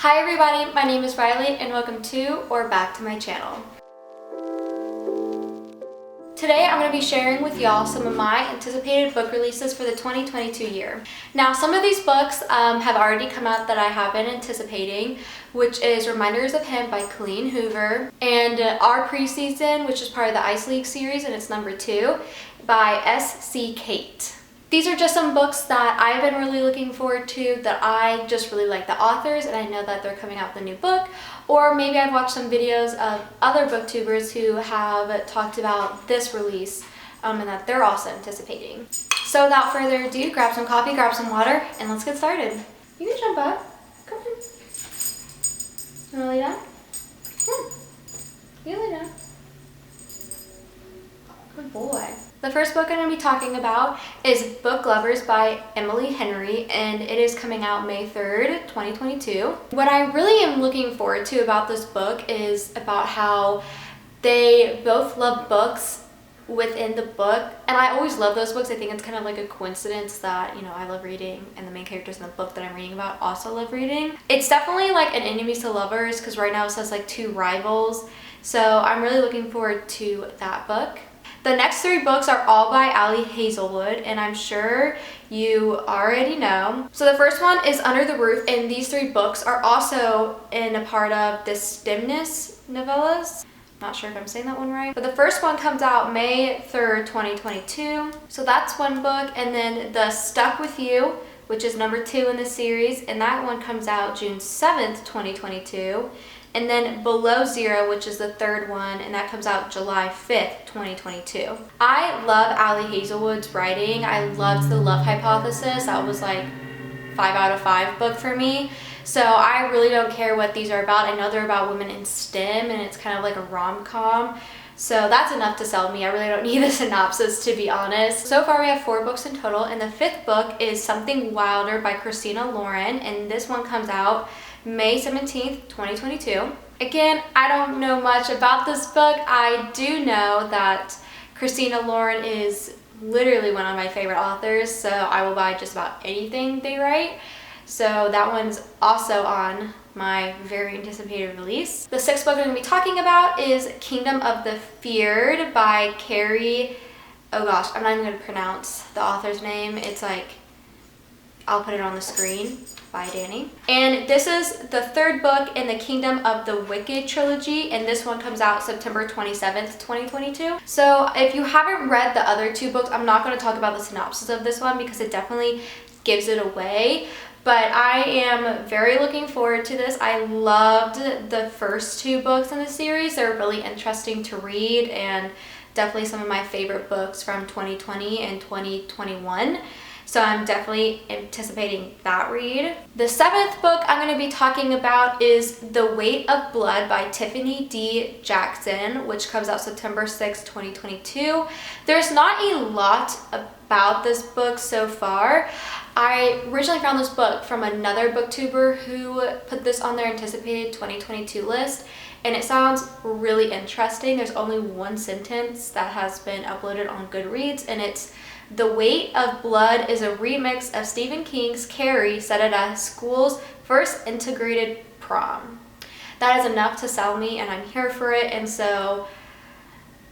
Hi everybody, my name is Riley and welcome to or back to my channel. Today I'm going to be sharing with y'all some of my anticipated book releases for the 2022 year. Now some of these books have already come out that I have been anticipating, which is Reminders of Him by Colleen Hoover and Our Preseason, which is part of the Ice League series and it's number 2 by S.C. Kate. These are just some books that I've been really looking forward to, that I just really like the authors and I know that they're coming out with a new book, or maybe I've watched some videos of other booktubers who have talked about this release and that they're also anticipating. So without further ado, grab some coffee, grab some water, and let's get started. You can jump up. Come on. You wanna lay down? Come on. You can lay down. Good boy. The first book I'm going to be talking about is Book Lovers by Emily Henry, and it is coming out May 3rd, 2022. What I really am looking forward to about this book is about how they both love books within the book, and I always love those books. I think it's kind of like a coincidence that, you know, I love reading and the main characters in the book that I'm reading about also love reading. It's definitely like an enemies to lovers because right now it says like 2 rivals, so I'm really looking forward to that book. The next 3 books are all by Ali Hazelwood, and I'm sure you already know. So the first one is Under the Roof, and these 3 books are also in a part of the STEMinist novellas. Not sure if I'm saying that one right. But the first one comes out May 3rd, 2022. So that's one book. And then The Stuck With You, which is number 2 in the series, and that one comes out June 7th, 2022. And then Below Zero, which is the 3rd one, and that comes out July 5th, 2022. I love Ali Hazelwood's writing. I loved The Love Hypothesis. That was like 5 out of 5 book for me. So I really don't care what these are about. I know they're about women in STEM, and it's kind of like a rom-com. So that's enough to sell me. I really don't need a synopsis, to be honest. So far we have 4 books in total, and the 5th book is Something Wilder by Christina Lauren, and this one comes out May 17th, 2022. Again, I don't know much about this book. I do know that Christina Lauren is literally one of my favorite authors, so I will buy just about anything they write. So that one's also on my very anticipated release. The 6th book I'm going to be talking about is Kingdom of the Feared by Kerri. Oh gosh, I'm not even going to pronounce the author's name. It's like, I'll put it on the screen. By Danny. And this is the 3rd book in the Kingdom of the Wicked trilogy, and this one comes out September 27th, 2022. So if you haven't read the other 2 books, I'm not going to talk about the synopsis of this one because it definitely gives it away. But I am very looking forward to this. I loved the first 2 books in the series. They're really interesting to read and definitely some of my favorite books from 2020 and 2021. So I'm definitely anticipating that read. The 7th book I'm going to be talking about is The Weight of Blood by Tiffany D. Jackson, which comes out September 6th, 2022. There's not a lot about this book so far. I originally found this book from another booktuber who put this on their anticipated 2022 list, and it sounds really interesting. There's only 1 sentence that has been uploaded on Goodreads, and it's The Weight of Blood is a remix of Stephen King's Kerri set at a school's first integrated prom. That is enough to sell me, and I'm here for it, and so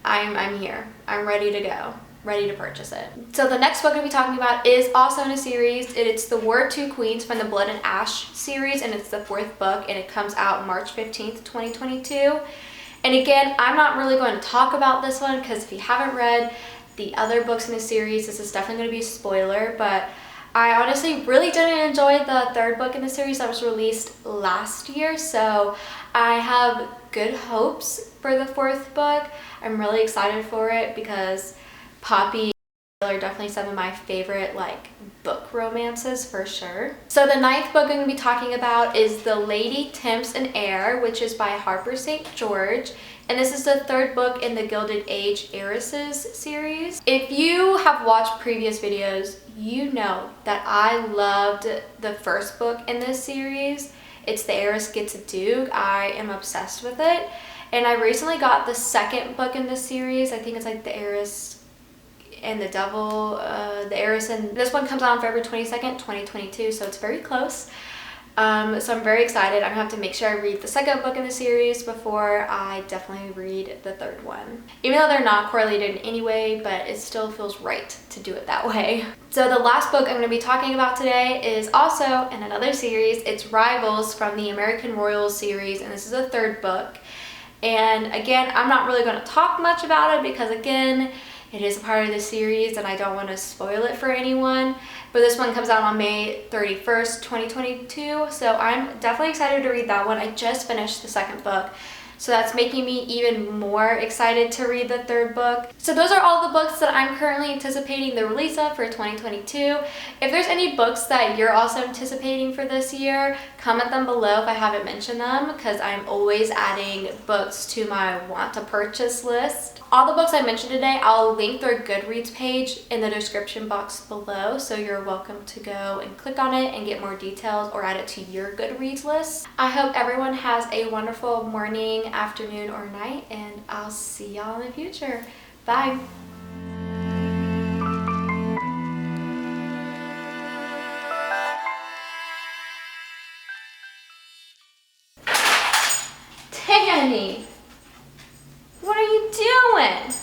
I'm here. I'm ready to go. Ready to purchase it. So the next book I'm going to be talking about is also in a series. It's The War of Two Queens from the Blood and Ash series, and it's the 4th book, and it comes out March 15th, 2022. And again, I'm not really going to talk about this one because if you haven't read the other books in the series, this is definitely going to be a spoiler, but I honestly really didn't enjoy the 3rd book in the series that was released last year, so I have good hopes for the 4th book. I'm really excited for it because Poppy and Elle are definitely some of my favorite like book romances for sure. So the 9th book I'm going to be talking about is The Lady, Tempts, and Heir, which is by Harper St. George. And this is the 3rd book in the Gilded Age Heiresses series. If you have watched previous videos, you know that I loved the 1st book in this series. It's The Heiress Gets a Duke. I am obsessed with it. And I recently got the 2nd book in this series. I think it's like The Heiress and the Devil, the Heiress, and this one comes out on February 22nd, 2022, so it's very close. So I'm very excited. I'm gonna have to make sure I read the second book in the series before I definitely read the third one. Even though they're not correlated in any way, but it still feels right to do it that way. So the last book I'm gonna be talking about today is also in another series. It's Rivals from the American Royals series, and this is the third book. And again, I'm not really gonna talk much about it because again, it is a part of the series and I don't want to spoil it for anyone. But this one comes out on May 31st, 2022. So I'm definitely excited to read that one. I just finished the second book. So that's making me even more excited to read the third book. So those are all the books that I'm currently anticipating the release of for 2022. If there's any books that you're also anticipating for this year, comment them below if I haven't mentioned them, because I'm always adding books to my want to purchase list. All the books I mentioned today, I'll link their Goodreads page in the description box below, so you're welcome to go and click on it and get more details or add it to your Goodreads list. I hope everyone has a wonderful morning, afternoon, or night, and I'll see y'all in the future. Bye. Tiffany, what are you doing?